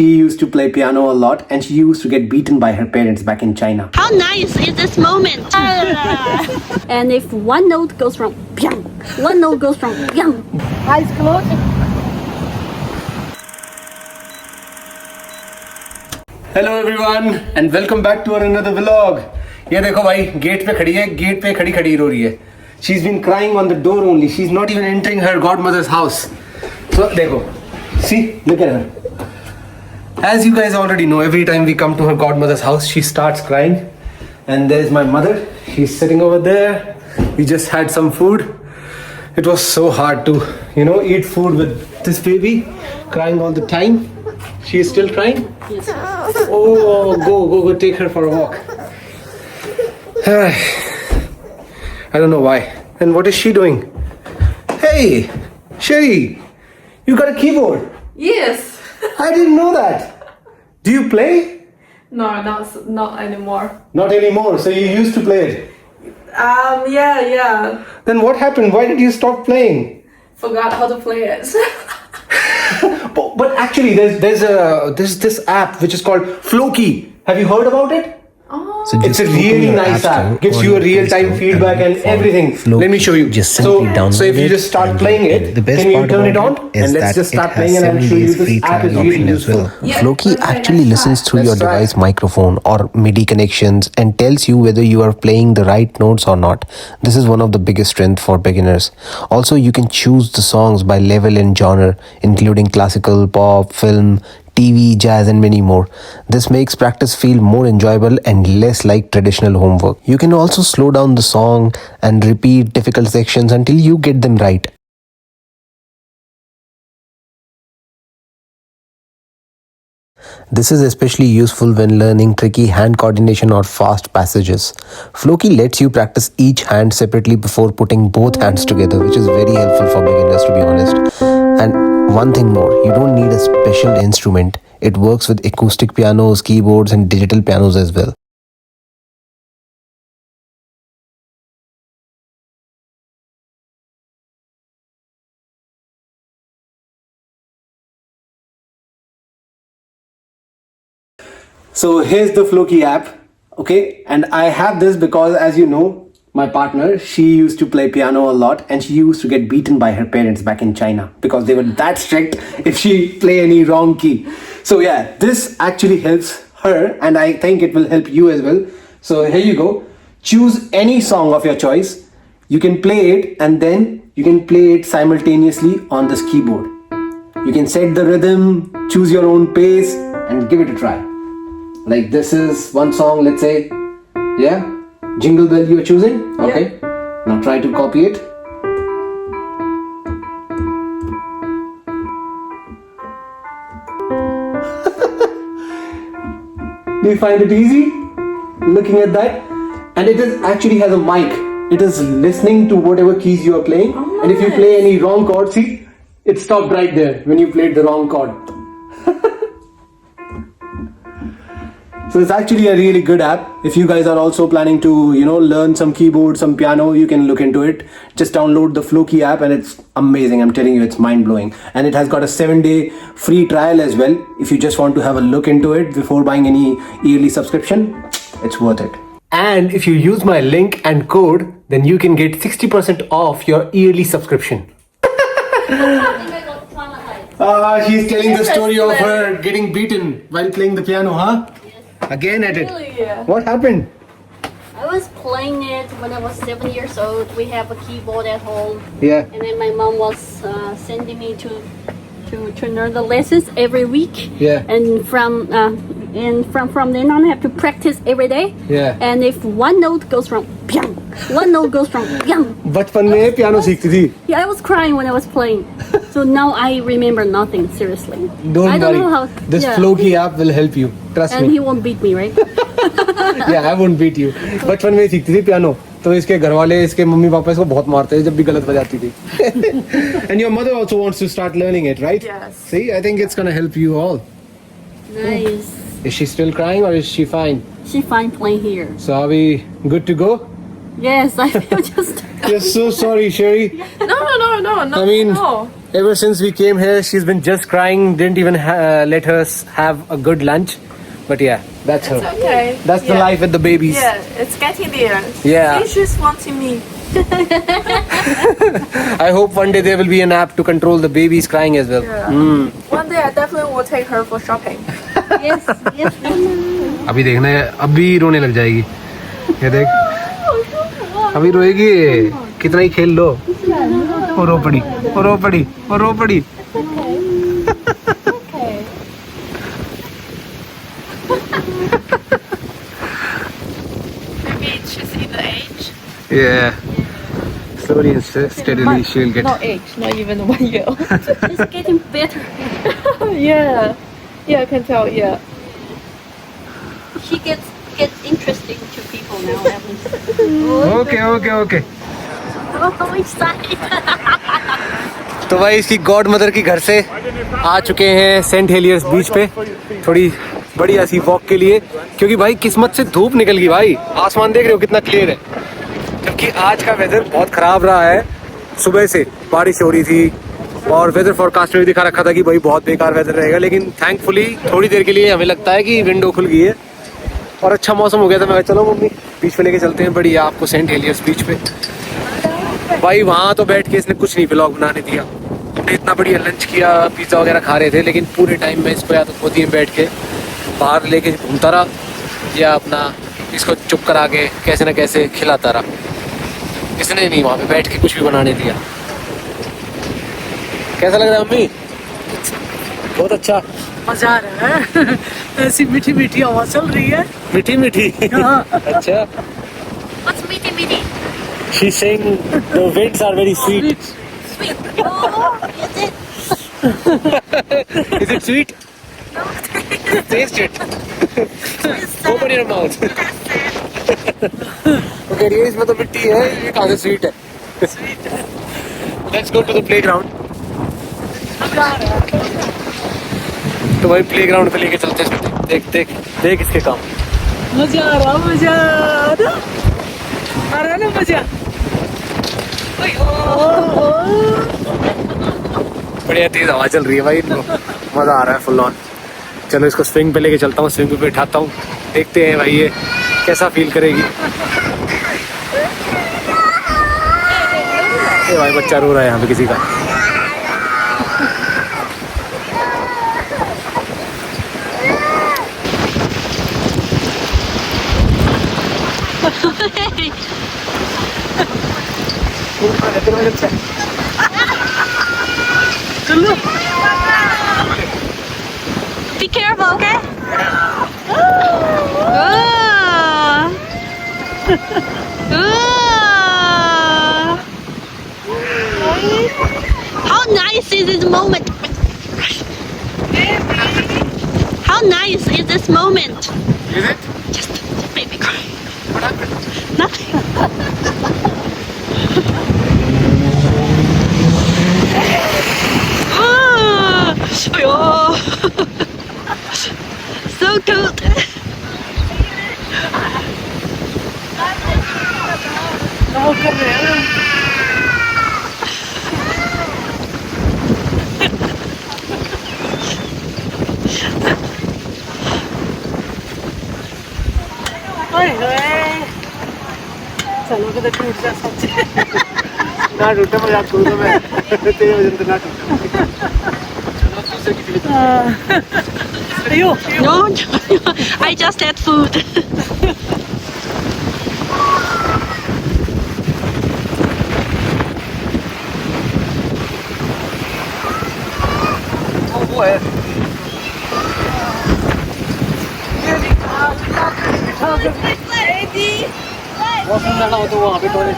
She used to play piano a lot and she used to get beaten by her parents back in China. How nice is this moment? And if one note goes wrong, pyang, one note goes wrong, pyang. Eyes closed. Hello everyone and welcome back to another vlog. ये देखो भाई gate पे खड़ी है, gate पे खड़ी रो रही है. She's been crying on the door only. She's not even entering her godmother's house. So देखो, see, look at her. As you guys already know, every time we come to her godmother's house, she starts crying. And there's my mother. She's sitting over there. We just had some food. It was so hard to, eat food with this baby crying all the time. She is still crying? Yes. Oh, go take her for a walk. I don't know why. And what is she doing? Hey, Sherry, you got a keyboard. Yes. I didn't know that. Do you play? No, not anymore. Not anymore. So you used to play it. Yeah. Then what happened? Why did you stop playing? Forgot how to play it. But actually, there's this app which is called Floki. Have you heard about it? So It's a really nice app. Gives you a real-time feedback and everything. Floki. Let me show you. Just simply download so if you it just start and playing it, the best can you part turn it about on? it is And let's that just start it playing has and I'll 7 show you days this free app is trial really option as useful. well. Yeah, Floki okay, actually let's listens through Let's your try. device microphone or MIDI connections and tells you whether you are playing the right notes or not. This is one of the biggest strengths for beginners. Also, you can choose the songs by level and genre, including classical, pop, film, TV, jazz, and many more. This makes practice feel more enjoyable and less like traditional homework. You can also slow down the song and repeat difficult sections until you get them right. This is especially useful when learning tricky hand coordination or fast passages. Floki lets you practice each hand separately before putting both hands together, which is very helpful for beginners, to be honest. And one thing more, you don't need a special instrument. It works with acoustic pianos, keyboards, and digital pianos as well. So here's the Floki app, okay? And I have this because, as you know, my partner, she used to play piano a lot and she used to get beaten by her parents back in China because they were that strict if she play any wrong key. So yeah, this actually helps her and I think it will help you as well. So here you go. Choose any song of your choice. You can play it and then you can play it simultaneously on this keyboard. You can set the rhythm, choose your own pace and give it a try. Like this is one song, let's say, yeah, Jingle Bell you're choosing, okay? Now try to copy it. Do you find it easy? Looking at that? And it is actually has a mic. It is listening to whatever keys you are playing. And if you play any wrong chord, see, it stopped right there when you played the wrong chord. So it's actually a really good app. If you guys are also planning to, learn some keyboard, some piano, you can look into it. Just download the Floki app and it's amazing. I'm telling you, it's mind-blowing. And it has got a 7-day free trial as well. If you just want to have a look into it before buying any yearly subscription, it's worth it. And if you use my link and code, then you can get 60% off your yearly subscription. She's telling the story of her getting beaten while playing the piano, huh? Again at it. Really? What happened? I was playing it when I was 7 years old. We have a keyboard at home. Yeah. And then my mom was sending me to learn the lessons every week. Yeah. And from then on, I have to practice every day. Yeah. And if one note goes wrong, pyang, one note goes wrong, pyang. बचपन में piano सीखती थी. Yeah, I was crying when I was playing. So now I remember nothing, seriously. Don't I don't worry. know how. This yeah. Floki app will help you. Trust And me. he won't beat me, right? Yeah, I won't beat you. बचपन में सीखती थी piano. तो इसके घर वाले, इसके mummy papa इसको बहुत मारते थे जब भी गलत बजाती थी. And your mother also wants to start learning it, right? Yes. See, I think it's gonna help you all. Nice. Is she still crying or is she fine? She fine playing here. So are we good to go? Yes, I feel just. We're so sorry, Sherry. No, I mean, no. Ever since we came here, she's been just crying. Didn't even let us have a good lunch. But yeah, that's her. Okay. That's the life with the babies. Yeah, it's getting there. Yeah. She's just wanting me. I hope one day there will be an app to control the babies crying as well. One day I definitely will take her for shopping. Yes, yes. अभी देखना है, अभी रोने लग जाएगी. ये देख. अभी रोएगी. कितना ही खेल लो. और रो पड़ी. और रो पड़ी. और रो पड़ी. Maybe she's in the age. Yeah. Slowly and steadily she'll get. Not age, not even 1 year old. It's getting better. Yeah. Yeah, I can tell, yeah. She gets interesting to people now. At least. Okay. Oh, so excited. तो भाई इसकी God mother की घर से आ चुके हैं Saint Heliers बीच पे थोड़ी बढ़िया सी वॉक के लिए, क्योंकि भाई किस्मत से धूप निकल गई भाई. आसमान देख रहे हो कितना क्लियर है, जबकि आज का वेदर बहुत खराब रहा है. सुबह से बारिश हो रही थी और वेदर फोरकास्ट में भी दिखा रखा था कि भाई बहुत बेकार वेदर रहेगा, लेकिन थैंकफुली थोड़ी देर के लिए हमें लगता है कि विंडो खुल गई है और अच्छा मौसम हो गया था. मैं कहा चलो मम्मी बीच पे लेके चलते हैं बढ़िया आपको सेंट हेलियर्स बीच पे. भाई वहाँ तो बैठ के इसने कुछ नहीं व्लॉग बनाने दिया. हमने इतना बढ़िया लंच किया, पिज़्ज़ा वगैरह खा रहे थे, लेकिन पूरे टाइम में इसको या तो गोदी में बैठ के बाहर लेके घूमता रहा या अपना इसको चुप करा के कैसे ना कैसे खिलाता रहा. इसने नहीं वहाँ पे बैठ के कुछ भी बनाने दिया. कैसा लग रहा है मम्मी? बहुत अच्छा. मजा आ रहा है. ऐसी मीठी मीठी हवा चल रही है. मीठी मीठी. अच्छा. What's meaty meaty? She's saying the winds are very sweet. Sweet. Oh, is it? Is it sweet? Taste it. Open your mouth. Okay, ये इसमें तो मिट्टी है, ये कहाँ से स्वीट है? Let's go to the playground. तो भाई प्लेग्राउंड पे लेके चलते हैं. देख इसके काम. मजा आ रहा ना मजा. बढ़िया तेज हवा चल रही है भाई, इनको मजा आ रहा है फुल ऑन. चलो इसको स्विंग पे लेके चलता हूँ, स्विंग पे बैठाता हूँ, देखते हैं भाई ये कैसा फील करेगी. ये भाई बच्चा रो रहा है यहाँ पे किसी का. Be careful, okay? Oh. Oh. How nice is this moment? How nice is this moment? Is it? Just made me cry. What happened? Nothing. Oh, so good. चलो कदे टूट जा सच्चे. ना टूटे मजाक करूँ तो मैं तेरे वजन से ना टूटे. अयो No, I just had food. वो है. वॉशरूम जाना हो तो वहाँ पे टॉयलेट.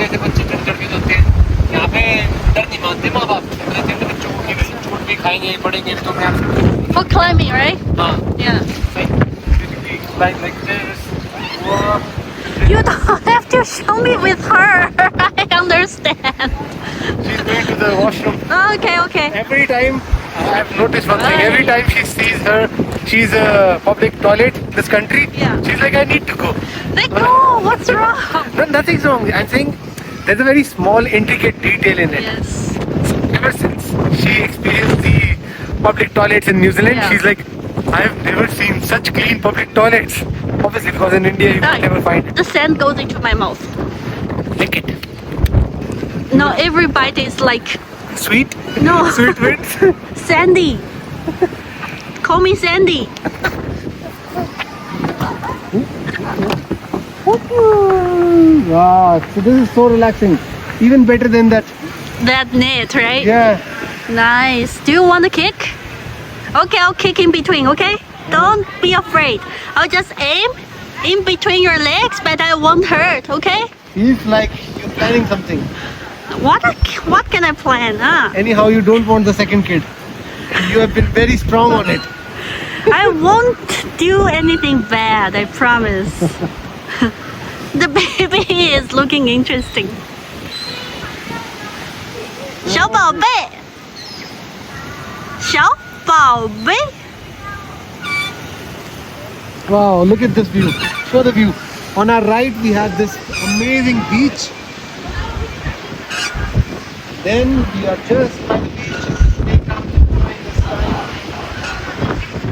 ऐसे बच्चे चढ़ के जाते हैं. यहाँ पे डर नहीं मानते माँ बाप. बच्चों को चोट भी खाएंगे पड़ेंगे तो मैं. For climbing, right? हाँ. Yeah. Like this. You don't have to show me with her. I understand. She's going to the washroom. Okay. Every time I have noticed one thing. Every time she sees her, she's a public toilet. this country. Yeah. She's like, I need to go. Let go. What's wrong? No, nothing's wrong. I'm saying there's a very small, intricate detail in it. Yes. So ever since she experienced the public toilets in New Zealand, Yeah. she's like, I've never seen such clean public toilets. Obviously, because in India you can never find it. The sand goes into my mouth. Lick it. No, every bite is like Sweet. no Sweet winds. Sandy. Call me Sandy. Wow, so this is so relaxing. Even better than that. That net, right? Yeah. Nice. Do you want to kick? Okay, I'll kick in between, okay? Don't be afraid. I'll just aim in between your legs, but I won't hurt, okay? Feels like you're planning something. What can I plan, huh? Anyhow, you don't want the second kid. You have been very strong on it. I won't do anything bad, I promise. The baby is looking interesting. 小宝贝，小宝贝。 Wow, look at this view. Show the view. On our right, we have this amazing beach. Then we are just by the beach. Take out the sky.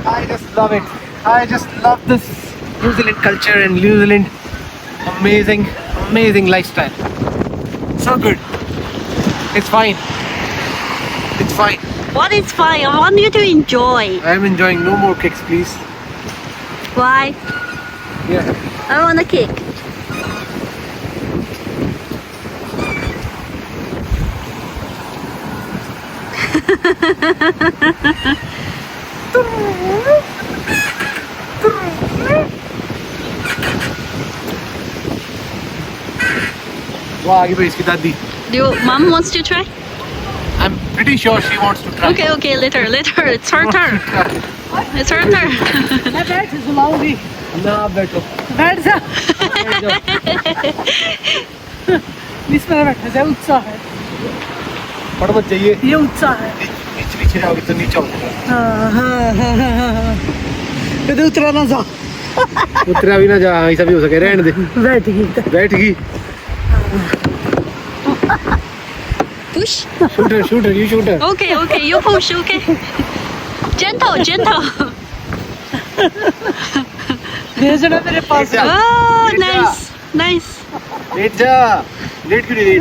I just love it. I just love this New Zealand culture and New Zealand amazing lifestyle. So good. It's fine. It's fine. What is fine? I want you to enjoy. I am enjoying. No more kicks, please. Why? Yeah. I want to kick. Wow, आगे भाई इसकी दादी. Mom wants to try? I'm pretty sure she wants to try. Okay, later. It's her turn. It's her turn. मैं बैठ सुनाऊंगी ना आप बैठो. बैठ जा इसमें बैठा जाए उत्साह है पड़ मत जाइए. ये उत्साह है नीचे जाओगे तो नीचे हो जाएगा. हाँ कदे उतरा ना जा उतरा भी ना जा. ऐसा भी हो सके. रहने दे. बैठ गई बैठ गई. Push. Shoot her, you shoot her. Okay, you push, okay. Gentle. भेजना मेरे पास Oh, nice. लेट जा. लेट क्यों नहीं रही?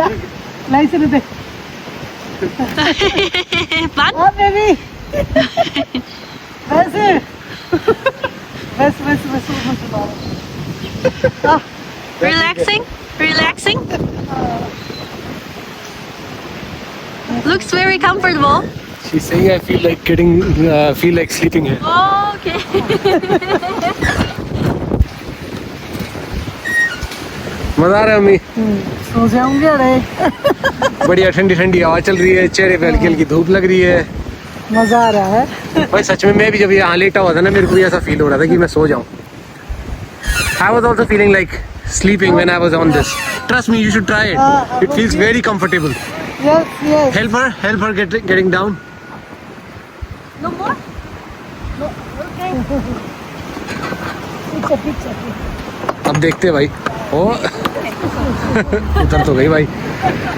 लाइसेंस दे Fun? हाँ बेबी वैसे Relaxing. Looks very comfortable. She's saying I feel like sleeping here. Okay. मजा आ रहा है अम्मी. सो जाऊंगे अरे बढ़िया ठंडी ठंडी हवा चल रही है. चेहरे पे हल्की हल्की धूप लग रही है. मजा आ रहा है भाई सच में मैं भी जब यहाँ लेटा हुआ था ना, मेरे को भी ऐसा फील हो रहा था कि मैं सो जाऊँ. I was also feeling like sleeping when I was on this. Trust me, you should try it. It feels very comfortable. Yes Help her getting down. No more? अब देखते हैं भाई. ओ उतर तो गई भाई.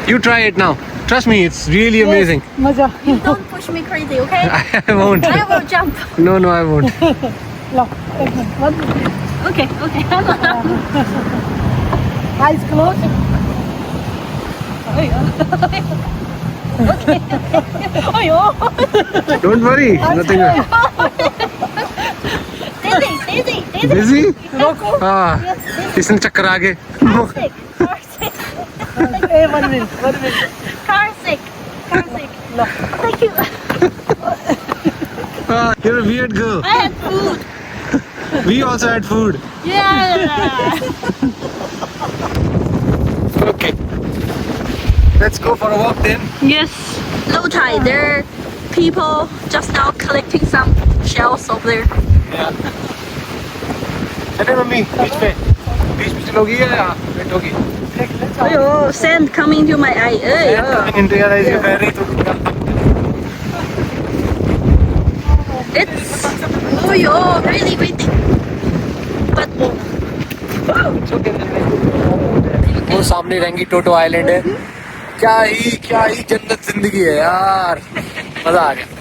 You try it now. Trust me, it's really amazing. मजा You don't push me crazy, okay? I won't. I will jump. No, I won't. Low Okay. eyes closed Don't worry. Nothing. Daisy. Busy? हाँ. इसने चक्कर आ गए. hey 1 minute Car sick. Low Thank you. You're a weird girl. I had food. We also had food. Yeah. Okay. Let's go for a walk then. Yes. Low tide. There are people just now collecting some shells over there. चले mummy बीच पे. बीच पे चलोगी या wait होगी? Oh, sand coming to my eye. Coming into your eyes, you're very It's really windy. वो सामने रंगी टोटो island है। क्या ही जन्नत जिंदगी है यार, मजा आ गया।